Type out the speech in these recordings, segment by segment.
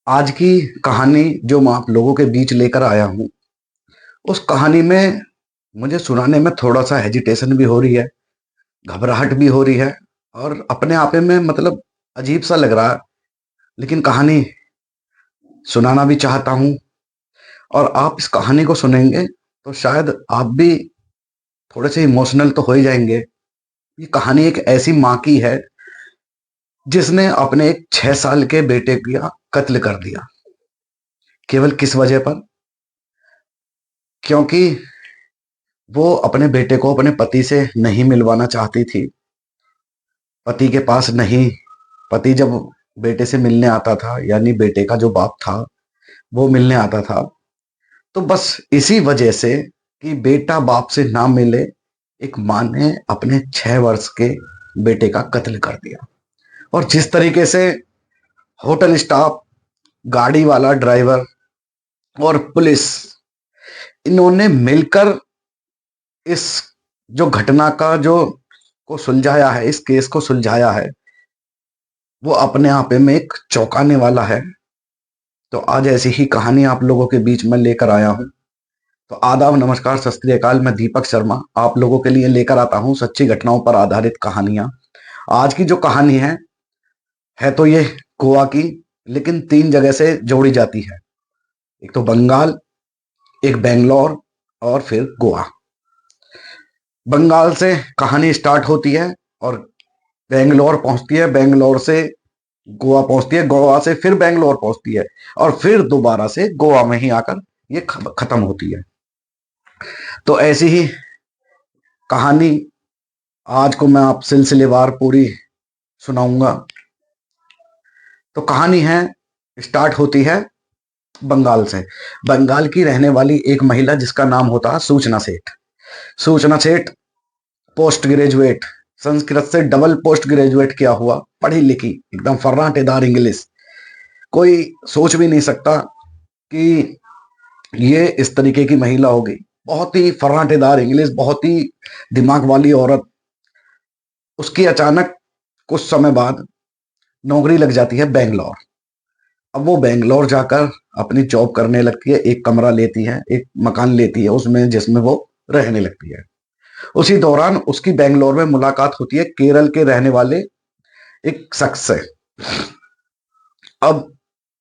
आज की कहानी जो मैं आप लोगों के बीच लेकर आया हूं, उस कहानी में मुझे सुनाने में थोड़ा सा हेजिटेशन भी हो रही है, घबराहट भी हो रही है और अपने आप में मतलब अजीब सा लग रहा है। लेकिन कहानी सुनाना भी चाहता हूं और आप इस कहानी को सुनेंगे तो शायद आप भी थोड़े से इमोशनल तो हो ही जाएंगे। ये कहानी एक ऐसी माँ की है जिसने अपने एक 6 साल के बेटे का कत्ल कर दिया। केवल किस वजह पर? क्योंकि वो अपने बेटे को अपने पति से नहीं मिलवाना चाहती थी। पति के पास नहीं, पति जब बेटे से मिलने आता था, यानी बेटे का जो बाप था वो मिलने आता था, तो बस इसी वजह से कि बेटा बाप से ना मिले, एक माँ ने अपने 6 वर्ष के बेटे का कत्ल कर दिया। और जिस तरीके से होटल स्टाफ, गाड़ी वाला ड्राइवर और पुलिस, इन्होंने मिलकर इस जो घटना का जो को सुलझाया है, इस केस को सुलझाया है, वो अपने आप में एक चौंकाने वाला है। तो आज ऐसी ही कहानी आप लोगों के बीच में लेकर आया हूं। तो आदाब, नमस्कार, सत श्री अकाल। मैं दीपक शर्मा आप लोगों के लिए लेकर आता हूं सच्ची घटनाओं पर आधारित कहानियां। आज की जो कहानी है तो ये गोवा की, लेकिन 3 जगह से जोड़ी जाती है। एक तो बंगाल, एक बेंगलोर और फिर गोवा। बंगाल से कहानी स्टार्ट होती है और बेंगलोर पहुंचती है, बेंगलोर से गोवा पहुंचती है, गोवा से फिर बेंगलोर पहुंचती है और फिर दोबारा से गोवा में ही आकर ये खत्म होती है। तो ऐसी ही कहानी आज को मैं आप सिलसिलेवार पूरी सुनाऊंगा। तो कहानी है, स्टार्ट होती है बंगाल से। बंगाल की रहने वाली एक महिला जिसका नाम होता है सूचना सेठ। सूचना सेठ पोस्ट ग्रेजुएट, संस्कृत से डबल पोस्ट ग्रेजुएट किया हुआ, पढ़ी लिखी, एकदम फर्राटेदार इंग्लिश। कोई सोच भी नहीं सकता कि ये इस तरीके की महिला होगी। बहुत ही फर्राटेदार इंग्लिश, बहुत ही दिमाग वाली औरत। उसकी अचानक कुछ समय बाद नौकरी लग जाती है बेंगलोर। अब वो बेंगलोर जाकर अपनी जॉब करने लगती है, एक कमरा लेती है, एक मकान लेती है उसमें, जिसमें वो रहने लगती है। उसी दौरान उसकी बेंगलोर में मुलाकात होती है केरल के रहने वाले एक शख्स से। अब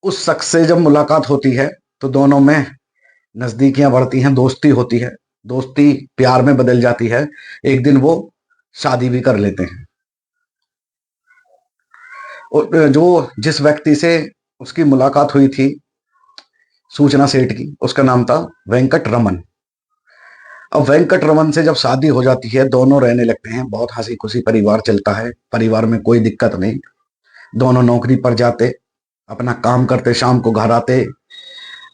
उस शख्स से जब मुलाकात होती है तो दोनों में नजदीकियां बढ़ती हैं, दोस्ती होती है, दोस्ती प्यार में बदल जाती है। एक दिन वो शादी भी कर लेते हैं। और जो जिस व्यक्ति से उसकी मुलाकात हुई थी सूचना सेठ की, उसका नाम था वेंकट रमन। अब वेंकट रमन से जब शादी हो जाती है, दोनों रहने लगते हैं, बहुत हंसी खुशी परिवार चलता है, परिवार में कोई दिक्कत नहीं। दोनों नौकरी पर जाते, अपना काम करते, शाम को घर आते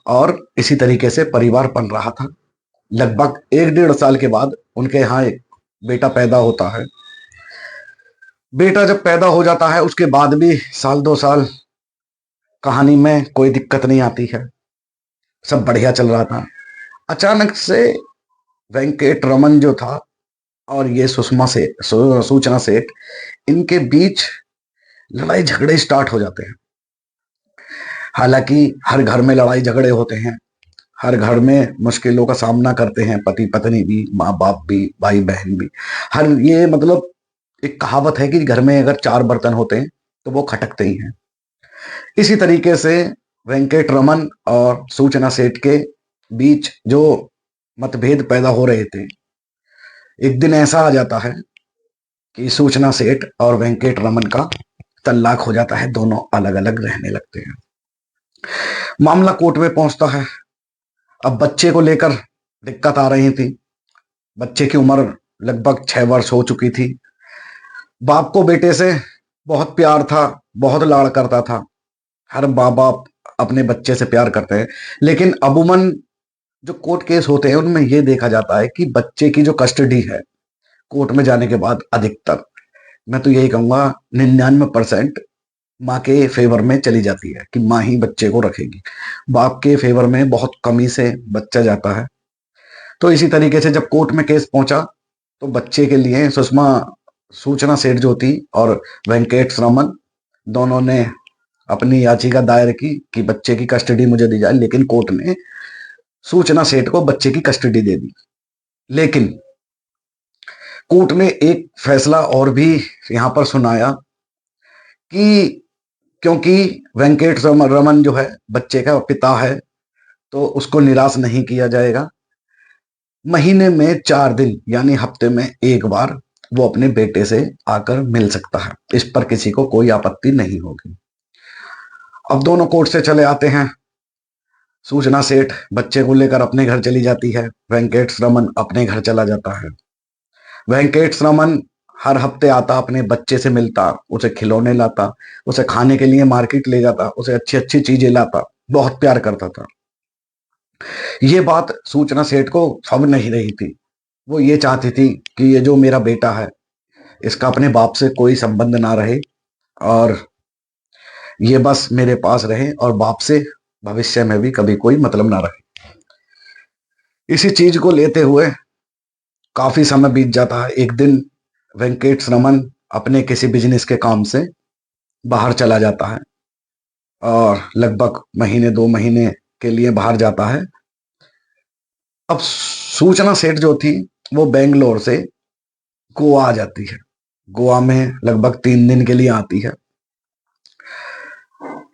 और इसी तरीके से परिवार बन रहा था। लगभग 1 डेढ़ साल के बाद उनके यहाँ एक बेटा पैदा होता है। बेटा जब पैदा हो जाता है उसके बाद भी साल 2 साल कहानी में कोई दिक्कत नहीं आती है, सब बढ़िया चल रहा था। अचानक से वेंकट रमन जो था और ये सुषमा से सूचना सेठ, इनके बीच लड़ाई झगड़े स्टार्ट हो जाते हैं। हालांकि हर घर में लड़ाई झगड़े होते हैं, हर घर में मुश्किलों का सामना करते हैं, पति पत्नी भी, माँ बाप भी, भाई बहन भी। हर ये मतलब एक कहावत है कि घर में अगर 4 बर्तन होते हैं तो वो खटकते ही हैं। इसी तरीके से वेंकट रमन और सूचना सेठ के बीच जो मतभेद पैदा हो रहे थे, एक दिन ऐसा आ जाता है कि सूचना सेठ और वेंकट रमन का तलाक हो जाता है, दोनों अलग अलग रहने लगते हैं। मामला कोर्ट में पहुंचता है। अब बच्चे को लेकर दिक्कत आ रही थी। बच्चे की उम्र लगभग 6 वर्ष हो चुकी थी। बाप को बेटे से बहुत प्यार था, बहुत लाड़ करता था। हर माँ बाप अपने बच्चे से प्यार करते हैं, लेकिन अमूमन जो कोर्ट केस होते हैं उनमें यह देखा जाता है कि बच्चे की जो कस्टडी है कोर्ट में जाने के बाद अधिकतर, मैं तो यही कहूंगा 99% माँ के फेवर में चली जाती है कि माँ ही बच्चे को रखेगी। बाप के फेवर में बहुत कमी से बच्चा जाता है। तो इसी तरीके से जब कोर्ट में केस पहुंचा तो बच्चे के लिए सुषमा सूचना सेठ जो थी और वेंकट रमन, दोनों ने अपनी याचिका दायर की कि बच्चे की कस्टडी मुझे दी जाए, लेकिन कोर्ट ने सूचना सेठ को बच्चे की कस्टडी दे दी। लेकिन कोर्ट ने एक फैसला और भी यहां पर सुनाया कि क्योंकि वेंकट रमन जो है बच्चे का पिता है, तो उसको निराश नहीं किया जाएगा। महीने में 4 दिन यानी हफ्ते में एक बार वो अपने बेटे से आकर मिल सकता है, इस पर किसी को कोई आपत्ति नहीं होगी। अब दोनों कोर्ट से चले आते हैं। सूचना सेठ बच्चे को लेकर अपने घर चली जाती है, वेंकट रमन अपने घर चला जाता है। वेंकट रमन हर हफ्ते आता, अपने बच्चे से मिलता, उसे खिलौने लाता, उसे खाने के लिए मार्केट ले जाता, उसे अच्छी अच्छी चीजें लाता, बहुत प्यार करता था। ये बात सूचना सेठ को फब नहीं रही थी। वो ये चाहती थी कि ये जो मेरा बेटा है, इसका अपने बाप से कोई संबंध ना रहे और ये बस मेरे पास रहे और बाप से भविष्य में भी कभी कोई मतलब ना रहे। इसी चीज को लेते हुए काफी समय बीत जाता है। एक दिन वेंकट रमन अपने किसी बिजनेस के काम से बाहर चला जाता है और लगभग महीने 2 महीने के लिए बाहर जाता है। अब सूचना सेठ जो थी वो बेंगलोर से गोवा आ जाती है। गोवा में लगभग 3 दिन के लिए आती है।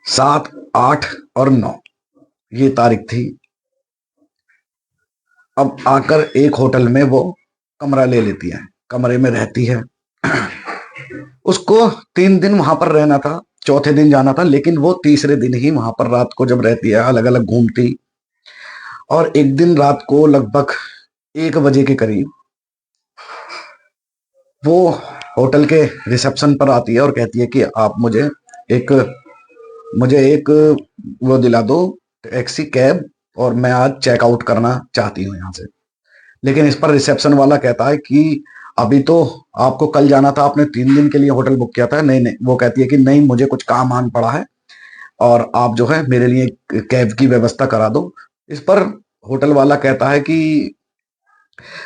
7, 8 और 9 ये तारीख थी। अब आकर एक होटल में वो कमरा ले लेती है, कमरे में रहती है। उसको 3 दिन वहां पर रहना था, चौथे दिन जाना था, लेकिन वो तीसरे दिन ही वहां पर रात को जब रहती है अलग अलग घूमती। और एक दिन रात को लगभग 1 बजे के करीब वो होटल के रिसेप्शन पर आती है और कहती है कि आप एक मुझे एक वो दिला दो, टैक्सी कैब, और मैं आज चेकआउट करना चाहती हूँ यहाँ से। लेकिन इस पर रिसेप्शन वाला कहता है कि अभी तो आपको कल जाना था, आपने 3 दिन के लिए होटल बुक किया था। नहीं नहीं, वो कहती है कि नहीं, मुझे कुछ काम आन पड़ा है और आप जो है मेरे लिए कैब की व्यवस्था करा दो। इस पर होटल वाला कहता है कि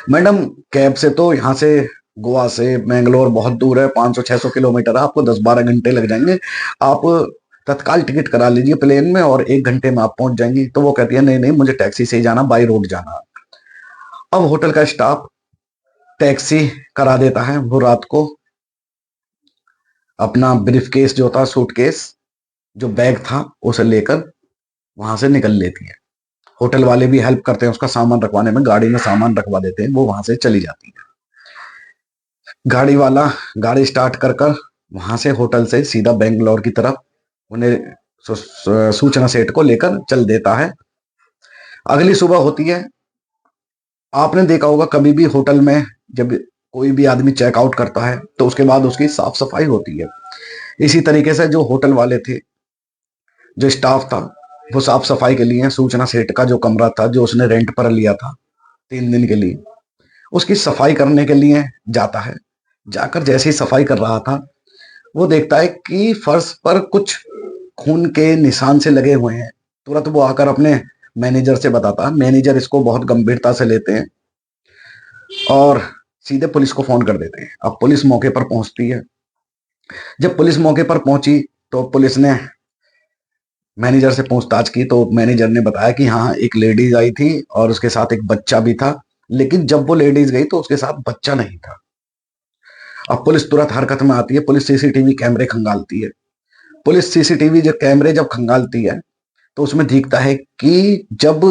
मैडम, कैब से तो यहाँ से गोवा से मैंगलोर बहुत दूर है, 500-600 किलोमीटर है, आपको 10-12 घंटे लग जाएंगे। आप तत्काल टिकट करा लीजिए प्लेन में और 1 घंटे में आप पहुंच जाएंगी। तो वो कहती है नहीं नहीं, मुझे टैक्सी से ही जाना, बाई रोड जाना। अब होटल का स्टाफ टैक्सी करा देता है। वो रात को अपना ब्रीफ केस जो था, सूटकेस, जो बैग था, उसे लेकर वहां से निकल लेती है। होटल वाले भी हेल्प करते हैं उसका सामान रखवाने में, गाड़ी में सामान रखवा देते हैं, वो वहां से चली जाती है। गाड़ी वाला गाड़ी स्टार्ट कर वहां से होटल से सीधा बेंगलोर की तरफ उन्हें सूचना सेठ को लेकर चल देता है। अगली सुबह होती है। आपने देखा होगा कभी भी होटल में जब कोई भी आदमी चेकआउट करता है तो उसके बाद उसकी साफ सफाई होती है। इसी तरीके से जो होटल वाले थे, जो स्टाफ था, वो साफ सफाई के लिए सूचना सेठ का जो कमरा था, जो उसने रेंट पर लिया था 3 दिन के लिए, उसकी सफाई करने के लिए जाता है। जाकर जैसे ही सफाई कर रहा था, वो देखता है कि फर्श पर कुछ खून के निशान से लगे हुए हैं। तुरंत वो आकर अपने मैनेजर से बताता है। मैनेजर इसको बहुत गंभीरता से लेते हैं और सीधे पुलिस को फोन कर देते हैं। अब पुलिस मौके पर पहुंचती है। जब पुलिस मौके पर पहुंची तो पुलिस ने मैनेजर से पूछताछ की, तो मैनेजर ने बताया कि हाँ, एक लेडीज आई थी और उसके साथ एक बच्चा भी था, लेकिन जब वो लेडीज गई तो उसके साथ बच्चा नहीं था। अब पुलिस तुरंत हरकत में आती है। पुलिस सीसीटीवी कैमरे खंगालती है। पुलिस सीसीटीवी जो कैमरे जब खंगालती है तो उसमें दिखता है कि जब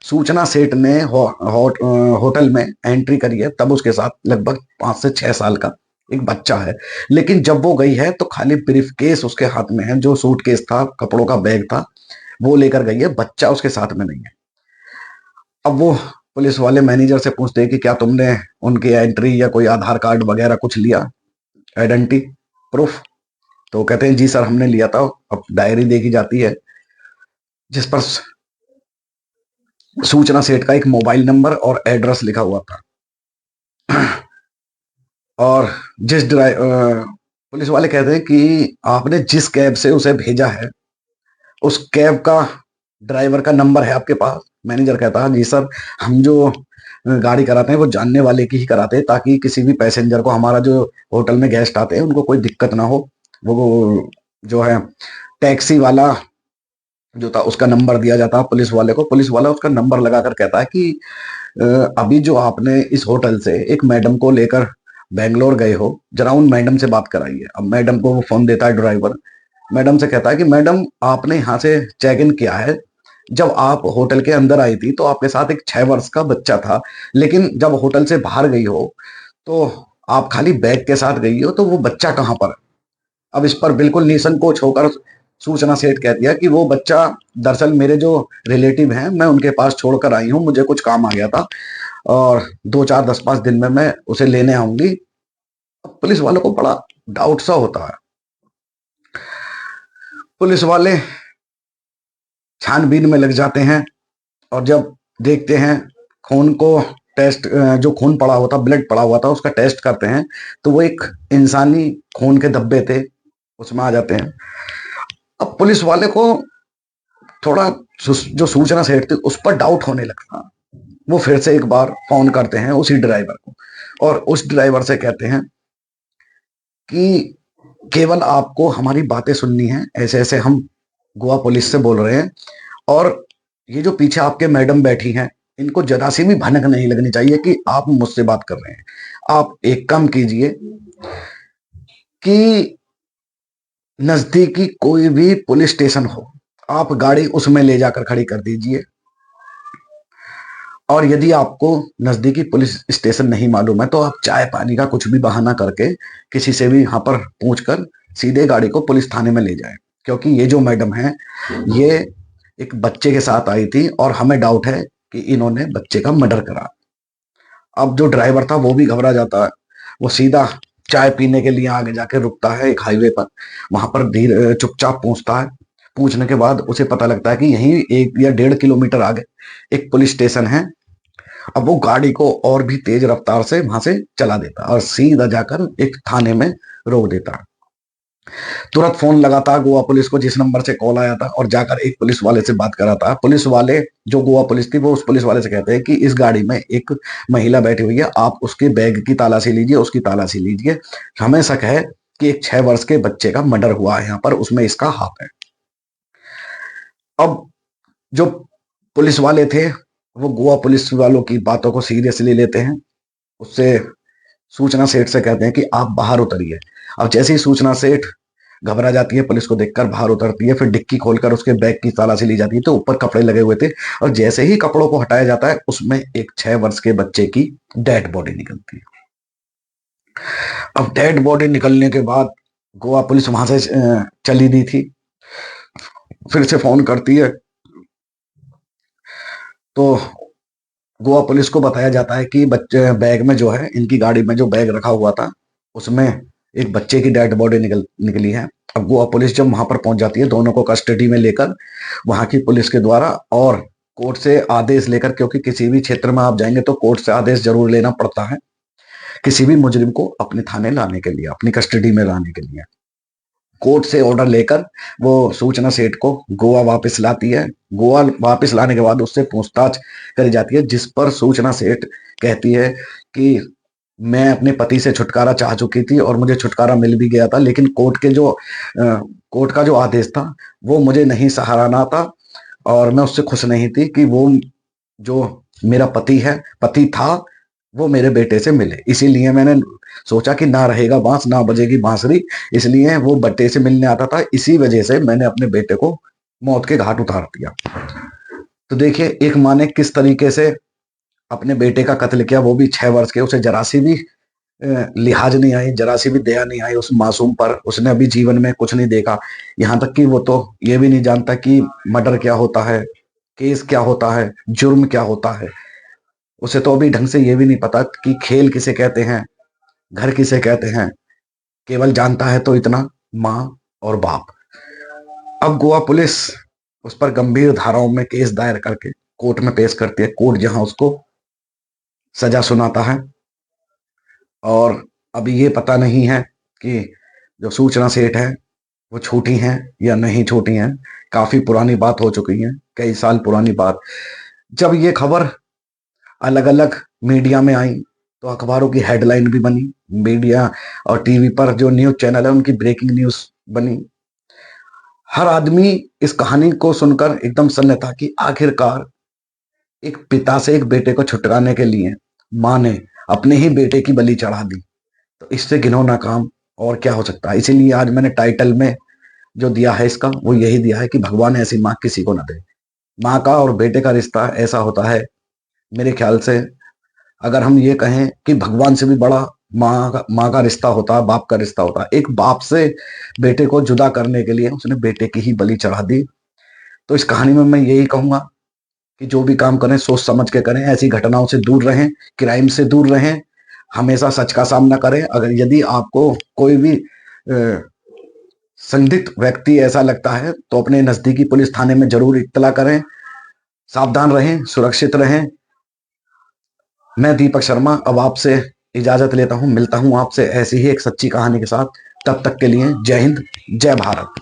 सूचना सेठ ने होटल में एंट्री करी है तब उसके साथ लगभग 5 से 6 साल का एक बच्चा है। लेकिन जब वो गई है तो खाली ब्रीफ केस उसके हाथ में है, जो सूटकेस था, कपड़ों का बैग था, वो लेकर गई है, बच्चा उसके साथ में नहीं है। अब वो पुलिस वाले मैनेजर से पूछते हैं कि क्या तुमने उनकी एंट्री या कोई आधार कार्ड वगैरह कुछ लिया, आइडेंटिटी प्रूफ? तो कहते हैं जी सर, हमने लिया था। अब डायरी देखी जाती है जिस पर सूचना सेठ का एक मोबाइल नंबर और एड्रेस लिखा हुआ था। और पुलिस वाले कहते हैं कि आपने जिस कैब से उसे भेजा है, उस कैब का ड्राइवर का नंबर है आपके पास? मैनेजर कहता है जी सर, हम जो गाड़ी कराते हैं वो जानने वाले की ही कराते हैं, ताकि किसी भी पैसेंजर को, हमारा जो होटल में गेस्ट आते हैं, उनको कोई दिक्कत ना हो। वो जो है टैक्सी वाला जो था उसका नंबर दिया जाता है पुलिस वाले को। पुलिस वाला उसका नंबर लगाकर कहता है कि अभी जो आपने इस होटल से एक मैडम को लेकर बेंगलोर गए हो, जरा उन मैडम से बात कराइए। अब मैडम को वो फोन देता है ड्राइवर। मैडम से कहता है कि मैडम आपने यहाँ से चेक इन किया है, जब आप होटल के अंदर आई थी तो आपके साथ एक 6 वर्ष का बच्चा था, लेकिन जब होटल से बाहर गई हो तो आप खाली बैग के साथ गई हो, तो वो बच्चा कहाँ पर है? अब इस पर बिल्कुल निसंकोच होकर सूचना सेठ कहती है कि वो बच्चा दरअसल मेरे जो रिलेटिव हैं, मैं उनके पास छोड़कर आई हूँ, मुझे कुछ काम आ गया था और 2 4 10 5 दिन में मैं उसे लेने आऊंगी। अब पुलिस वालों को बड़ा डाउट सा होता है। पुलिस वाले छानबीन में लग जाते हैं और जब देखते हैं खून को टेस्ट, जो खून पड़ा हुआ था, ब्लड पड़ा हुआ था, उसका टेस्ट करते हैं तो वो एक इंसानी खून के धब्बे थे, उसमें आ जाते हैं। अब पुलिस वाले को थोड़ा जो सूचना सेठ थी उस पर डाउट होने लगता। वो फिर से एक बार फोन करते हैं उसी ड्राइवर को और उस ड्राइवर से कहते हैं कि केवल आपको हमारी बातें सुननी है, ऐसे ऐसे हम गोवा पुलिस से बोल रहे हैं, और ये जो पीछे आपके मैडम बैठी हैं इनको जरा सी भी भनक नहीं लगनी चाहिए कि आप मुझसे बात कर रहे हैं। आप एक काम कीजिए कि नजदीकी कोई भी पुलिस स्टेशन हो, आप गाड़ी उसमें ले जाकर खड़ी कर दीजिए, और यदि आपको नजदीकी पुलिस स्टेशन नहीं मालूम है तो आप चाय पानी का कुछ भी बहाना करके किसी से भी यहाँ पर पूछकर सीधे गाड़ी को पुलिस थाने में ले जाए, क्योंकि ये जो मैडम है ये एक बच्चे के साथ आई थी और हमें डाउट है कि इन्होंने बच्चे का मर्डर करा। अब जो ड्राइवर था वो भी घबरा जाता है। वो सीधा चाय पीने के लिए आगे जाके रुकता है एक हाईवे पर, वहां पर धीरे चुपचाप पूछता है। पूछने के बाद उसे पता लगता है कि यहीं 1 या 1.5 किलोमीटर आगे एक पुलिस स्टेशन है। अब वो गाड़ी को और भी तेज रफ्तार से वहां से चला देता और सीधा जाकर एक थाने में रोक देता। तुरंत फोन लगाता गोवा पुलिस को जिस नंबर से कॉल आया था और जाकर एक पुलिस वाले से बात कराता। पुलिस वाले, जो गोवा पुलिस थी, वो उस पुलिस वाले से कहते हैं कि इस गाड़ी में एक महिला बैठी हुई है, आप उसके बैग की तलाशी लीजिए, उसकी तलाशी लीजिए, हमें शक है कि एक 6 वर्ष के बच्चे का मर्डर हुआ है यहाँ पर, उसमें इसका हाथ है। अब जो पुलिस वाले थे वो गोवा पुलिस वालों की बातों को सीरियसली लेते हैं। उससे सूचना सेठ से कहते हैं कि आप बाहर उतरिए। अब जैसे ही सूचना सेठ घबरा जाती है, पुलिस को देखकर बाहर उतरती है, फिर डिक्की खोलकर उसके बैग की तलाशी ली जाती है तो ऊपर कपड़े लगे हुए थे, और जैसे ही कपड़ों को हटाया जाता है उसमें एक 6 वर्ष के बच्चे की डेड बॉडी निकलती है। अब डेड बॉडी निकलने के बाद गोवा पुलिस वहां से चली दी थी, फिर से फोन करती है तो गोवा पुलिस को बताया जाता है कि बच्चे बैग में जो है, इनकी गाड़ी में जो बैग रखा हुआ था उसमें एक बच्चे की डेड बॉडी निकली है। अब गोवा पुलिस जब वहां पर पहुंच जाती है, दोनों को कस्टडी में लेकर वहां की पुलिस के द्वारा और कोर्ट से आदेश लेकर, क्योंकि किसी भी क्षेत्र में आप जाएंगे तो कोर्ट से आदेश जरूर लेना पड़ता है किसी भी मुजरिम को अपने थाने लाने के लिए, अपनी कस्टडी में लाने के लिए। कोर्ट से ऑर्डर लेकर वो सूचना सेठ को गोवा वापस लाती है। गोवा वापस लाने के बाद उससे पूछताछ करी जाती है, जिस पर सूचना सेठ कहती है कि मैं अपने पति से छुटकारा चाह चुकी थी और मुझे छुटकारा मिल भी गया था, लेकिन कोर्ट का जो आदेश था वो मुझे नहीं सहाराना था, और मैं उससे खुश नहीं थी कि वो जो मेरा पति था वो मेरे बेटे से मिले। इसीलिए मैंने सोचा कि ना रहेगा बांस ना बजेगी बांसुरी, इसलिए वो बट्टे से मिलने आता था, इसी वजह से मैंने अपने बेटे को मौत के घाट उतार दिया। तो देखिए एक माँ ने किस तरीके से अपने बेटे का कत्ल किया, वो भी 6 वर्ष के। उसे जरा सी भी लिहाज नहीं आई, जरा सी भी दया नहीं आई उस मासूम पर। उसने अभी जीवन में कुछ नहीं देखा, यहाँ तक कि वो तो ये भी नहीं जानता कि मर्डर क्या होता है, केस क्या होता है, जुर्म क्या होता है। उसे तो अभी ढंग से ये भी नहीं पता कि खेल किसे कहते हैं, घर किसे कहते हैं। केवल जानता है तो इतना, माँ और बाप। अब गोवा पुलिस उस पर गंभीर धाराओं में केस दायर करके कोर्ट में पेश करती है। कोर्ट जहां उसको सजा सुनाता है, और अभी ये पता नहीं है कि जो सूचना सेठ है वो छोटी हैं या नहीं छोटी हैं। काफी पुरानी बात हो चुकी है, कई साल पुरानी बात। जब ये खबर अलग अलग मीडिया में आई तो अखबारों की हेडलाइन भी बनी, मीडिया और टीवी पर जो न्यूज चैनल है उनकी ब्रेकिंग न्यूज बनी। हर आदमी इस कहानी को सुनकर एकदम सन्न था कि आखिरकार एक पिता से एक बेटे को छुटकाने के लिए माँ ने अपने ही बेटे की बलि चढ़ा दी। तो इससे घिनौना काम और क्या हो सकता है। इसीलिए आज मैंने टाइटल में जो दिया है इसका वो यही दिया है कि भगवान ऐसी माँ किसी को ना दे। माँ का और बेटे का रिश्ता ऐसा होता है मेरे ख्याल से, अगर हम ये कहें कि भगवान से भी बड़ा माँ का रिश्ता होता है, बाप का रिश्ता होता है। एक बाप से बेटे को जुदा करने के लिए उसने बेटे की ही बलि चढ़ा दी। तो इस कहानी में मैं यही कहूंगा कि जो भी काम करें सोच समझ के करें, ऐसी घटनाओं से दूर रहें, क्राइम से दूर रहें, हमेशा सच का सामना करें। अगर यदि आपको कोई भी संदिग्ध व्यक्ति ऐसा लगता है तो अपने नजदीकी पुलिस थाने में जरूर इत्तला करें। सावधान रहें, सुरक्षित रहें। मैं दीपक शर्मा अब आपसे इजाजत लेता हूं, मिलता हूं आपसे ऐसी ही एक सच्ची कहानी के साथ। तब तक के लिए जय हिंद, जय भारत।